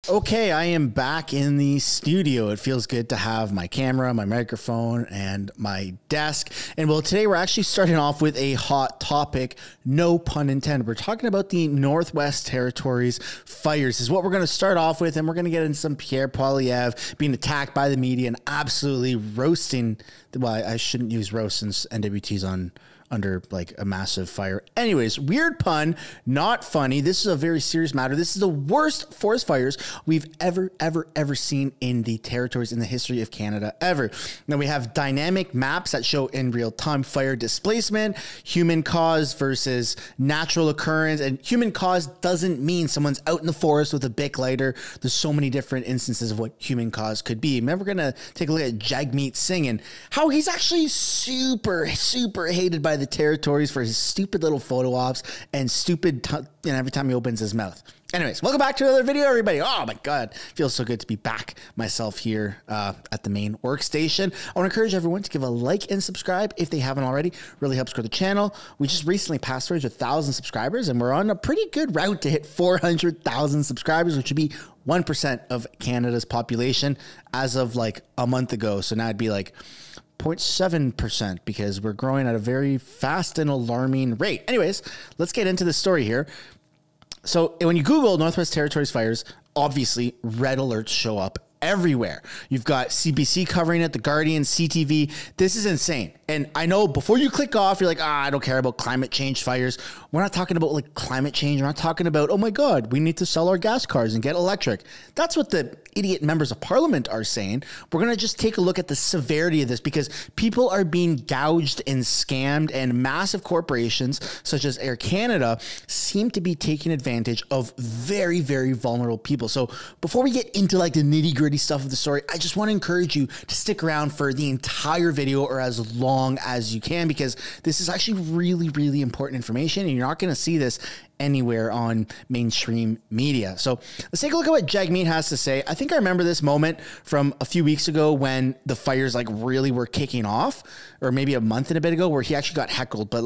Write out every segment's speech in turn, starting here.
Okay, I am back in the studio. It feels good to have my camera, my microphone, and my desk. And well, today we're actually starting off with a hot topic, no pun intended. We're talking about the Northwest Territories fires is what we're going to start off with. And we're going to get into some Pierre Poilievre being attacked by the media and absolutely roasting. Well, I shouldn't use roast since NWT's under like a massive fire. Anyways, weird pun, not funny. This is a very serious matter. This is the worst forest fires we've ever seen in the territories in the history of Canada ever. Now we have dynamic maps that show in real time fire displacement, human cause versus natural occurrence. And human cause doesn't mean someone's out in the forest with a Bic lighter. There's so many different instances of what human cause could be. Remember, we're going to take a look at Jagmeet Singh and how he's actually super hated by the territories for his stupid little photo ops and stupid every time he opens his mouth. Anyways, welcome back to another video, everybody. Oh my God, feels so good to be back myself here at the main workstation. I want to encourage everyone to give a like and subscribe if they haven't already. Really helps grow the channel. We just recently passed 1,000 subscribers and we're on a pretty good route to hit 400,000 subscribers, which would be 1% of Canada's population as of like a month ago. So now it'd be like 0.7% because we're growing at a very fast and alarming rate. Anyways, let's get into the story here. So when you Google Northwest Territories fires, obviously red alerts show up everywhere. You've got CBC covering it, The Guardian, CTV. This is insane. And I know before you click off, you're like, I don't care about climate change fires. We're not talking about like climate change. We're not talking about, oh my God, we need to sell our gas cars and get electric. That's what the idiot members of parliament are saying. We're going to just take a look at the severity of this because people are being gouged and scammed, and massive corporations such as Air Canada seem to be taking advantage of very vulnerable people. So before we get into like the nitty gritty stuff of the story, I just want to encourage you to stick around for the entire video or as long as you can, because this is actually really important information and you're not going to see this anywhere on mainstream media. So let's take a look at what Jagmeet has to say. I think I remember this moment from a few weeks ago when the fires like really were kicking off, or maybe a month and a bit ago, where he actually got heckled. But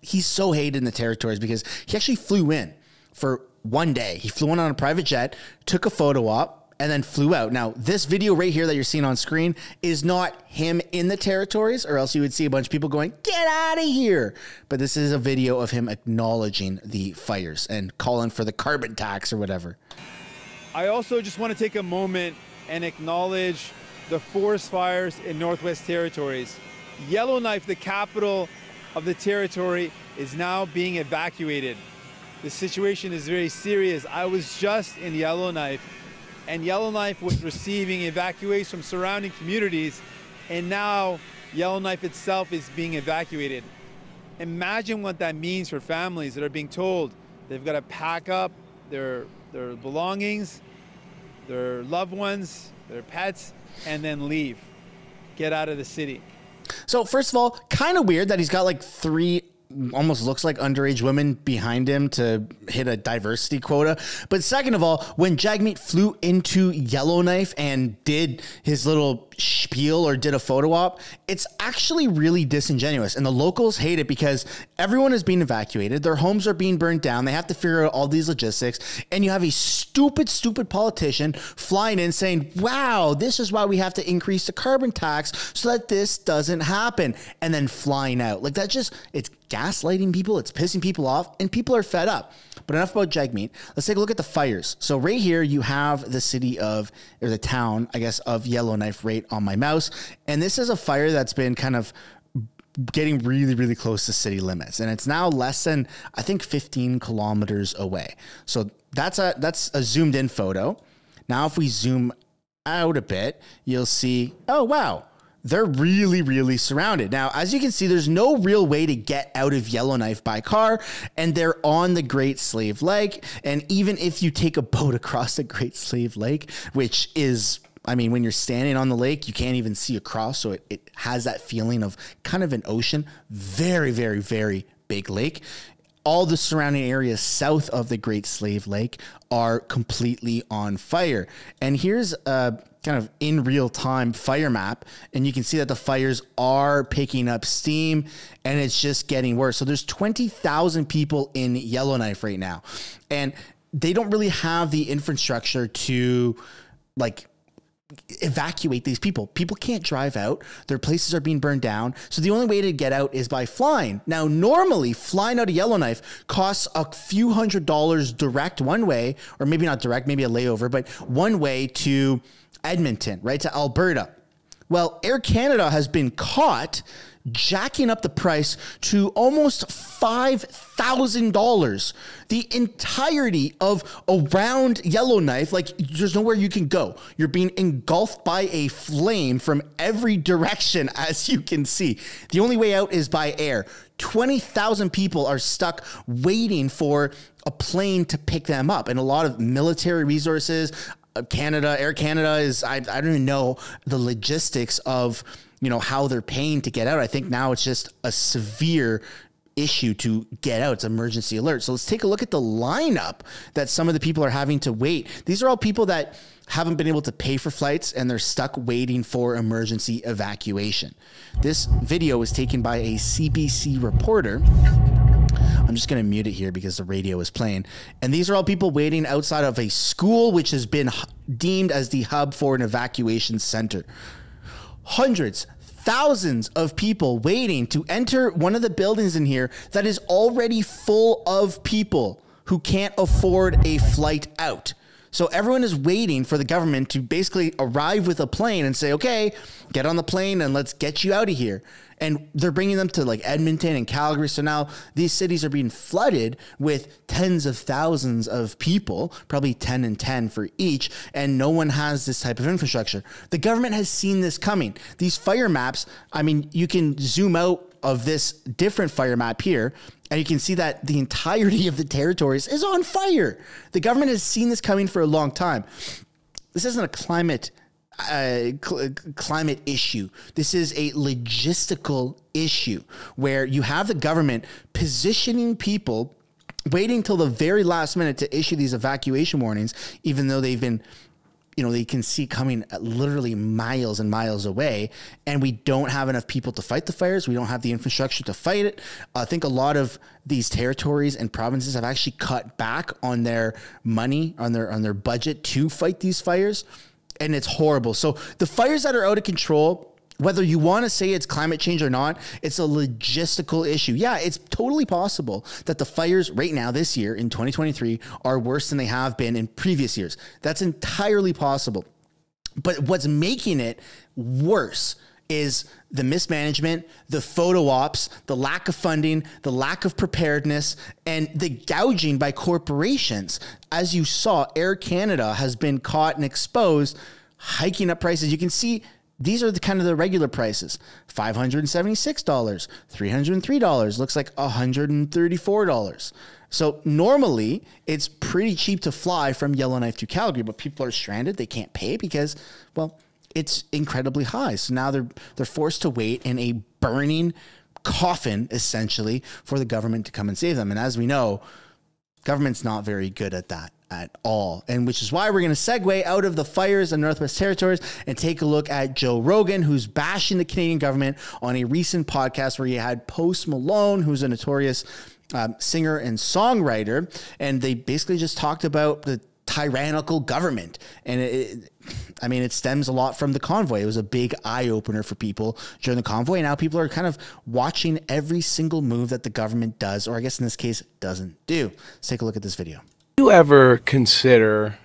he's so hated in the territories because he actually flew in for one day. He flew in on a private jet, took a photo op, and then flew out. Now, this video right here that you're seeing on screen is not him in the territories, or else you would see a bunch of people going, get out of here. But this is a video of him acknowledging the fires and calling for the carbon tax or whatever. I also just want to take a moment and acknowledge the forest fires in Northwest Territories. Yellowknife, the capital of the territory, is now being evacuated. The situation is very serious. I was just in Yellowknife, and Yellowknife was receiving evacuations from surrounding communities, and now Yellowknife itself is being evacuated. Imagine what that means for families that are being told they've got to pack up their belongings, their loved ones, their pets, and then leave, get out of the city. So first of all, kind of weird that he's got like 3 almost looks like underage women behind him to hit a diversity quota. But second of all, when Jagmeet flew into Yellowknife and did his little spiel or did a photo op, it's actually really disingenuous. And the locals hate it because everyone is being evacuated. Their homes are being burnt down. They have to figure out all these logistics. And you have a stupid politician flying in saying, wow, this is why we have to increase the carbon tax so that this doesn't happen. And then flying out. Like, it's gaslighting people. It's pissing people off, and people are fed up. But enough about Jagmeet. Let's take a look at the fires. So right here, you have the city of, or the town, I guess, of Yellowknife right on my mouse. And this is a fire that's been kind of getting really close to city limits. And it's now less than, I think, 15 kilometers away. So that's a zoomed in photo. Now, if we zoom out a bit, you'll see, oh, wow. They're really surrounded. Now, as you can see, there's no real way to get out of Yellowknife by car, and they're on the Great Slave Lake. And even if you take a boat across the Great Slave Lake, which is, I mean, when you're standing on the lake, you can't even see across. So it has that feeling of kind of an ocean, very big lake. All the surrounding areas south of the Great Slave Lake are completely on fire. And here's a kind of in real time fire map. And you can see that the fires are picking up steam and it's just getting worse. So there's 20,000 people in Yellowknife right now. And they don't really have the infrastructure to like evacuate these people. People can't drive out. Their places are being burned down. So the only way to get out is by flying. Now, normally flying out of Yellowknife costs a few $100s direct one way, or maybe not direct, maybe a layover, but one way to Edmonton, right, to Alberta. Well, Air Canada has been caught jacking up the price to almost $5,000. The entirety of around Yellowknife, like there's nowhere you can go. You're being engulfed by a flame from every direction, as you can see. The only way out is by air. 20,000 people are stuck waiting for a plane to pick them up, and a lot of military resources. Air Canada is, I don't even know the logistics of, you know, how they're paying to get out. I think now it's just a severe issue to get out. It's emergency alert. So let's take a look at the lineup that some of the people are having to wait. These are all people that haven't been able to pay for flights and they're stuck waiting for emergency evacuation. This video was taken by a CBC reporter. I'm just going to mute it here because the radio is playing. And these are all people waiting outside of a school, which has been deemed as the hub for an evacuation center. Hundreds, thousands of people waiting to enter one of the buildings in here that is already full of people who can't afford a flight out. So everyone is waiting for the government to basically arrive with a plane and say, okay, get on the plane and let's get you out of here. And they're bringing them to like Edmonton and Calgary. So now these cities are being flooded with tens of thousands of people, probably 10 and 10 for each. And no one has this type of infrastructure. The government has seen this coming. These fire maps, I mean, you can zoom out of this different fire map here, and you can see that the entirety of the territories is on fire. The government has seen this coming for a long time. This isn't a climate issue. This is a logistical issue where you have the government positioning people, waiting till the very last minute to issue these evacuation warnings, even though they've been, you know, they can see coming literally miles and miles away, and we don't have enough people to fight the fires. We don't have the infrastructure to fight it. I think a lot of these territories and provinces have actually cut back on their money, on their budget to fight these fires, and it's horrible. So the fires that are out of control, whether you want to say it's climate change or not, it's a logistical issue. Yeah, it's totally possible that the fires right now this year in 2023 are worse than they have been in previous years. That's entirely possible. But what's making it worse is the mismanagement, the photo ops, the lack of funding, the lack of preparedness, and the gouging by corporations. As you saw, Air Canada has been caught and exposed, hiking up prices. You can see these are the kind of the regular prices: $576, $303, looks like $134. So normally it's pretty cheap to fly from Yellowknife to Calgary, but people are stranded. They can't pay because, well, it's incredibly high. So now they're forced to wait in a burning coffin, essentially, for the government to come and save them. And as we know, government's not very good at that at all. And which is why we're going to segue out of the fires in Northwest Territories and take a look at Joe Rogan, who's bashing the Canadian government on a recent podcast where he had Post Malone, who's a notorious singer and songwriter. And they basically just talked about the tyrannical government. And I mean, it stems a lot from the convoy. It was a big eye opener for people during the convoy. And now people are kind of watching every single move that the government does, or I guess in this case, doesn't do. Let's take a look at this video. Do you ever consider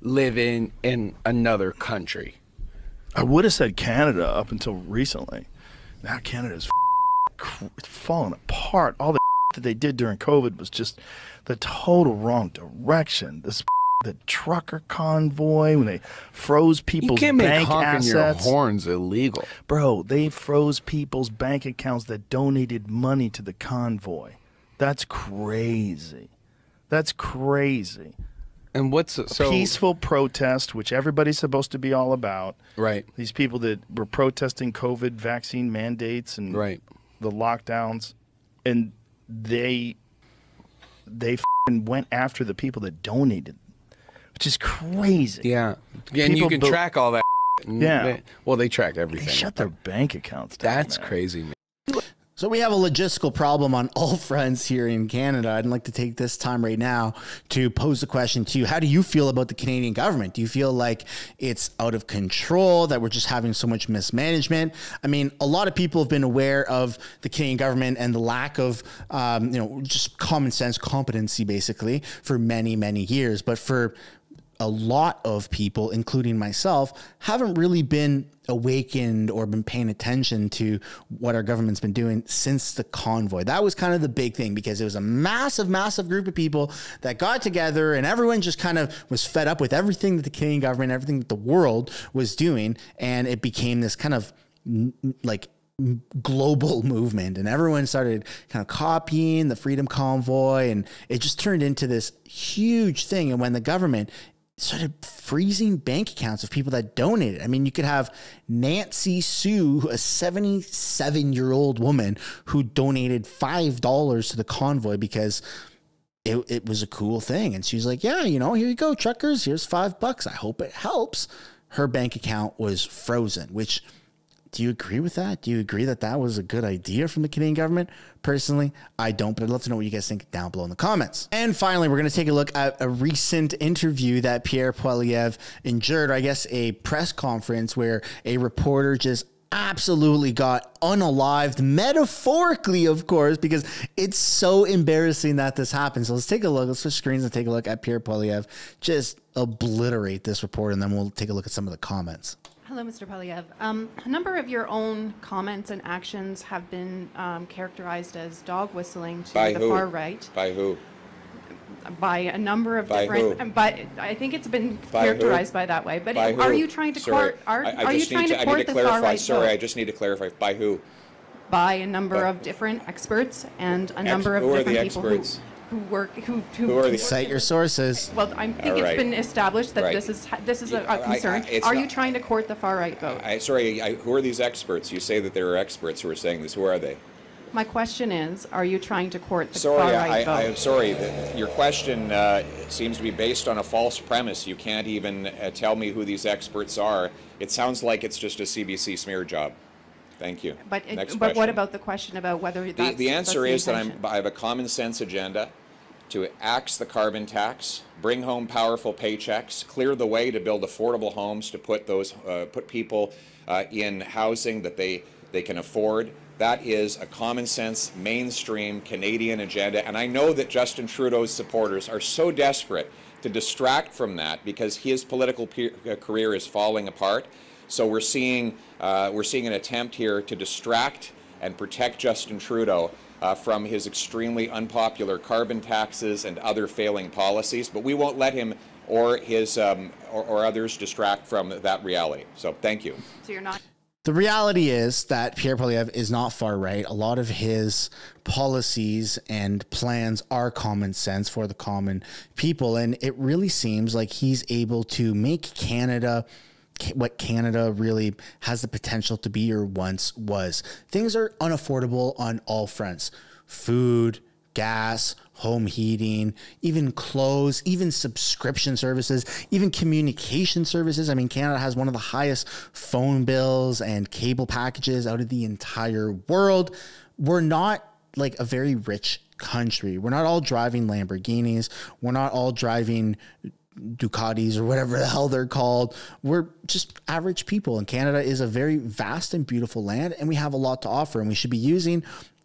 living in another country? I would have said Canada up until recently. Now Canada's falling apart. All the that they did during COVID was just the total wrong direction. The trucker convoy, when they froze people's bank assets. Your horns illegal. Bro, they froze people's bank accounts that donated money to the convoy. That's crazy. That's crazy. And what's so peaceful protest, which everybody's supposed to be all about. Right. These people that were protesting COVID vaccine mandates and the lockdowns, and they went after the people that donated, which is crazy. Yeah. And you can track all that. Yeah. Well, they track everything. They shut their bank accounts down. That's crazy, man. So we have a logistical problem on all fronts here in Canada. I'd like to take this time right now to pose the question to you. How do you feel about the Canadian government? Do you feel like it's out of control, that we're just having so much mismanagement? I mean, a lot of people have been aware of the Canadian government and the lack of, just common sense competency, basically, for many, many years. But for a lot of people, including myself, haven't really been awakened or been paying attention to what our government's been doing since the convoy. That was kind of the big thing, because it was a massive, massive group of people that got together, and everyone just kind of was fed up with everything that the Canadian government, everything that the world was doing. And it became this kind of like global movement, and everyone started kind of copying the Freedom Convoy, and it just turned into this huge thing. And when the government started freezing bank accounts of people that donated. I mean, you could have Nancy Sue, a 77-year-old woman who donated $5 to the convoy because it was a cool thing. And she's like, yeah, here you go, truckers, here's $5. I hope it helps. Her bank account was frozen, which, do you agree with that? Do you agree that that was a good idea from the Canadian government? Personally, I don't, but I'd love to know what you guys think down below in the comments. And finally, we're going to take a look at a recent interview that Pierre Poilievre endured, or I guess a press conference where a reporter just absolutely got unalived, metaphorically, of course, because it's so embarrassing that this happened. So let's take a look. Let's switch screens and take a look at Pierre Poilievre just obliterate this report, and then we'll take a look at some of the comments. Hello, Mr. Poilievre. A number of your own comments and actions have been characterized as dog whistling to the far right. By who? By a number of different. But I think it's been characterized by that way. But by are who? you trying to Sorry, court? Are you trying to court the far right? Sorry, vote? I just need to clarify. By who? By a number of different experts and a number of different people who are the cite your sources. Well, I think it's been established that this is a concern. Are you trying to court the far right vote? Who are these experts? You say that there are experts who are saying this. Who are they? My question is, are you trying to court the far right vote? I'm sorry. Your question seems to be based on a false premise. You can't even tell me who these experts are. It sounds like it's just a CBC smear job. Thank you. But what about the question about whether that's the answer is that intention? I have a common sense agenda to axe the carbon tax, bring home powerful paychecks, clear the way to build affordable homes, to put people in housing that they can afford. That is a common sense, mainstream Canadian agenda. And I know that Justin Trudeau's supporters are so desperate to distract from that because his political career is falling apart. So we're seeing an attempt here to distract and protect Justin Trudeau from his extremely unpopular carbon taxes and other failing policies, but we won't let him or his or others distract from that reality. So thank you. So you're not. The reality is that Pierre Poilievre is not far right. A lot of his policies and plans are common sense for the common people, and it really seems like he's able to make Canada what Canada really has the potential to be or once was. Things are unaffordable on all fronts. Food, gas, home heating, even clothes, even subscription services, even communication services. I mean, Canada has one of the highest phone bills and cable packages out of the entire world. We're not like a very rich country. We're not all driving Lamborghinis. We're not all driving Ducatis or whatever the hell they're called. We're just average people, and Canada is a very vast and beautiful land, and we have a lot to offer, and we should be using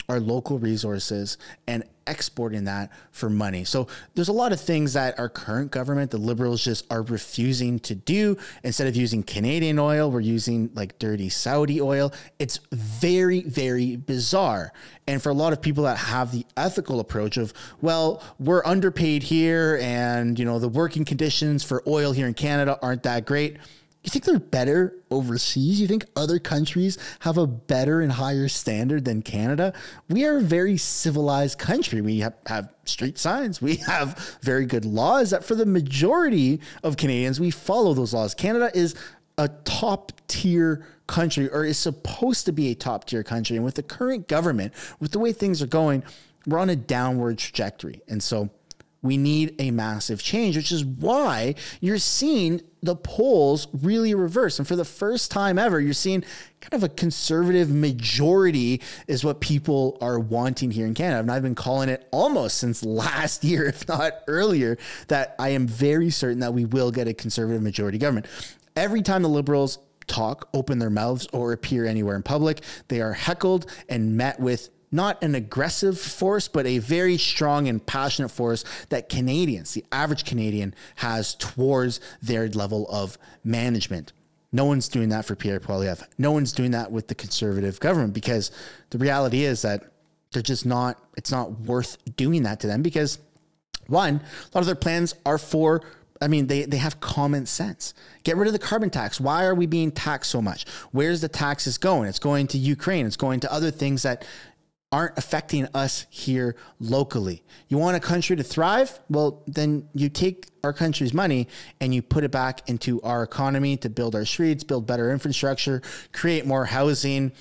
our local resources and exporting that for money. So there's a lot of things that our current government, the Liberals, just are refusing to do. Instead of using Canadian oil, we're using like dirty Saudi oil. It's very, very bizarre. And for a lot of people that have the ethical approach of, well, we're underpaid here, and the working conditions for oil here in Canada aren't that great. You think they're better overseas? You think other countries have a better and higher standard than Canada? We are a very civilized country. We have street signs. We have very good laws that for the majority of Canadians, we follow those laws. Canada is a top tier country, or is supposed to be a top tier country. And with the current government, with the way things are going, we're on a downward trajectory. And so We need a massive change, which is why you're seeing the polls really reverse. And for the first time ever, you're seeing kind of a conservative majority is what people are wanting here in Canada. And I've been calling it almost since last year, if not earlier, that I am very certain that we will get a conservative majority government. Every time the Liberals talk, open their mouths, or appear anywhere in public, they are heckled and met with not an aggressive force, but a very strong and passionate force that Canadians, the average Canadian, has towards their level of management. No one's doing that for Pierre Poilievre. No one's doing that with the Conservative government, because the reality is that they're just not, it's not worth doing that to them, because one, a lot of their plans are for, I mean, they have common sense. Get rid of the carbon tax. Why are we being taxed so much? Where's the taxes going? It's going to Ukraine. It's going to other things that aren't affecting us here locally. You want a country to thrive? Well, then you take our country's money and you put it back into our economy to build our streets, build better infrastructure, create more housing.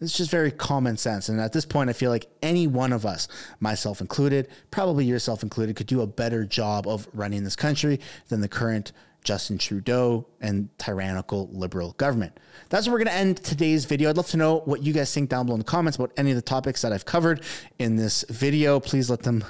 It's just very common sense. And at this point, I feel like any one of us, myself included, probably yourself included, could do a better job of running this country than the current Justin Trudeau and tyrannical Liberal government. That's where we're going to end today's video. I'd love to know what you guys think down below in the comments about any of the topics that I've covered in this video. Please let them,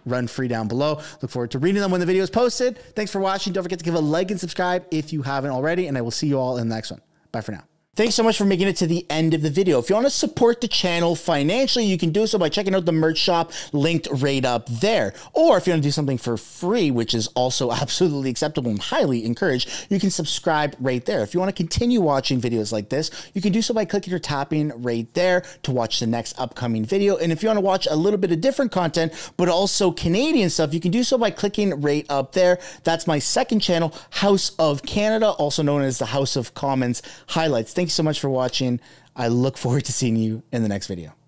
run free down below. Look forward to reading them when the video is posted. Thanks for watching. Don't forget to give a like and subscribe if you haven't already, and I will see you all in the next one. Bye for now. Thanks so much for making it to the end of the video. If you want to support the channel financially, you can do so by checking out the merch shop linked right up there. Or if you want to do something for free, which is also absolutely acceptable and highly encouraged, you can subscribe right there. If you want to continue watching videos like this, you can do so by clicking or tapping right there to watch the next upcoming video. And if you want to watch a little bit of different content, but also Canadian stuff, you can do so by clicking right up there. That's my second channel, House of Canada, also known as the House of Commons Highlights. Thank you so much for watching. I look forward to seeing you in the next video.